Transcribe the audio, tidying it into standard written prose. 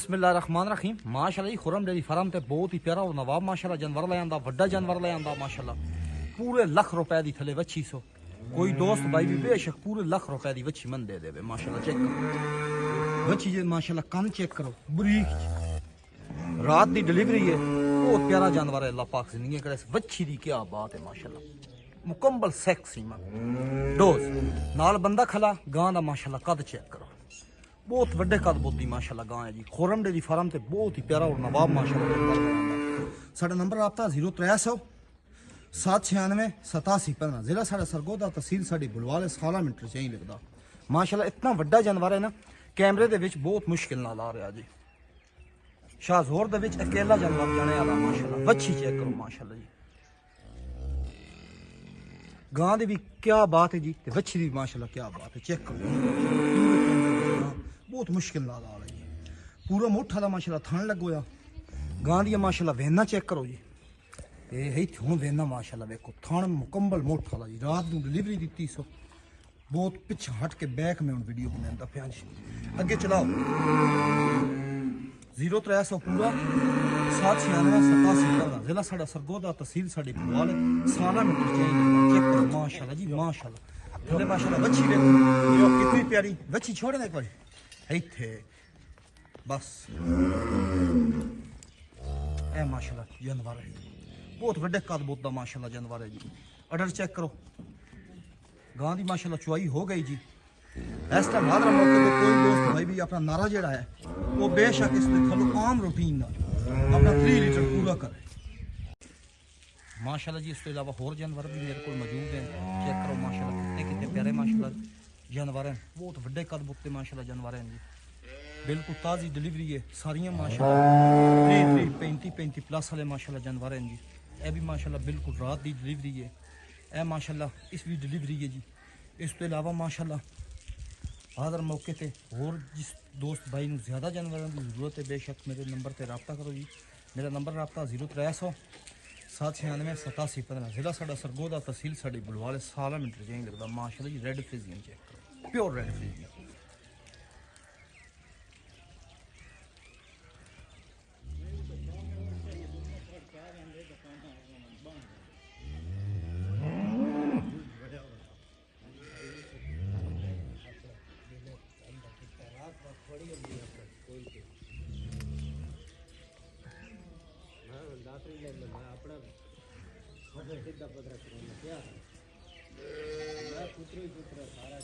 बिस्मिल्लाहिर्रहमानिर्रहीम। माशाल्लाह जी Khurram dairy farm ते बहुत ही प्यारा और नवाब माशाल्लाह जानवर ले आंदा, वड्डा जानवर ले आंदा माशाल्लाह। पूरे लाख रुपए दी थले वच्छी सो कोई दोस्त भाई भी बेशक पूरे लाख रुपए दी वच्छी मन दे देवे माशाल्लाह। चेक करो वच्छी जे माशाल्लाह, कन चेक करो बरीक रात दी डिलीवरी है। बहुत प्यारा जानवर है, अल्लाह पाक जिंदगी करे। वच्छी दी क्या बात है माशाल्लाह, मुकम्मल सेक्सी मन डोज नाल बंदा खला। गां दा माशाल्लाह कद चेक करो, बहुत वड्डे कद बोती माशाल्लाह गां है जी। खुरम डेयरी फार्म ते बहुत ही प्यारा और नवाब माशाल्लाह। साडा नंबर आपका 0300 796 87 15। जिला साडा सरगोदा, तहसील साडी बुलवाल, 16 मीटर चाहिए लगता माशाल्लाह। इतना वड्डा जानवर है ना, कैमरे दे विच बहुत मुश्किल नाल आ रहा जी। शाहजोर दे विच अकेला जानवर जाने वाला माशाल्लाह। वच्छी चेक करो माशाल्लाह जी, गां दी भी क्या बात है जी, ते वच्छी दी माशाल्लाह क्या बात है। चेक करो बहुत मुश्किल नाल आ रहा जी। पूरा मोठा दा माशाल्लाह थान लगोया। गां दी माशाल्लाह वेना चेक करो जी, ये हूँ वेना माशाल्लाह देखो, थान मुकम्मल मोठा दा जी। रात को डिलीवरी दी सो बहुत पिछे हट के बैक में हूँ वीडियो बनाता पिया जी। अगे चलाओ 0300 पूरा 796 87 15। जिला साडा सरगोदा, तहसील साडी बुलवाल, 16 मीटर चाहिए। चेक करो माशाल्लाह जी माशाल्लाह। थले माशाल्लाह वच्छी देखो कितनी प्यारी वच्छी। छोड़े ना एक बार इत्थे बस ए माशाल्लाह जानवर है, बहुत वड्डे कद बोत दा माशाल्लाह जानवर है जी। अडर चेक करो गां दी माशाल्लाह चुआई हो गई जी। इस टाइम हादरा मौके पर कोई दोस्त भाई भी अपना नारा जड़ा है वो बेशक इस थलो आम रूटीन अपना 3 लीटर पूरा करे माशाल्लाह जी। इस तो इलावा होर जानवर भी मेरे को मौजूद हैं। चेक करो माशाल्लाह कितने कितने प्यारे माशाल्लाह जानवर हैं। बहुत वड्डे कद बोते माशाल्लाह जानवर हैं जी। बिल्कुल ताज़ी डिलीवरी है सारियां माशाल्लाह। 35 प्लस वाले माशाल्लाह जानवर हैं जी। यह भी माशाल्लाह बिल्कुल रात की डिलीवरी है। यह माशाल्लाह इस भी डिलीवरी है जी। इस तो इलावा माशाल्लाह हर मौके पर होर जिस दोस्त भाई को ज़्यादा जानवरों की जरूरत है बेशक मेरे नंबर पर रब्ता करो जी। मेरा नंबर रब्ता 0300 796 87 15। जिला साडा सरगोदा, तहसील साडी बुलवाल, 16 मीटर चाहिए लगता माशाल्लाह जी। रेड फ्रीजियन चेक करो, प्योर रेड फ्रीजियन। सीधा पदरा क्या पुत्र सारा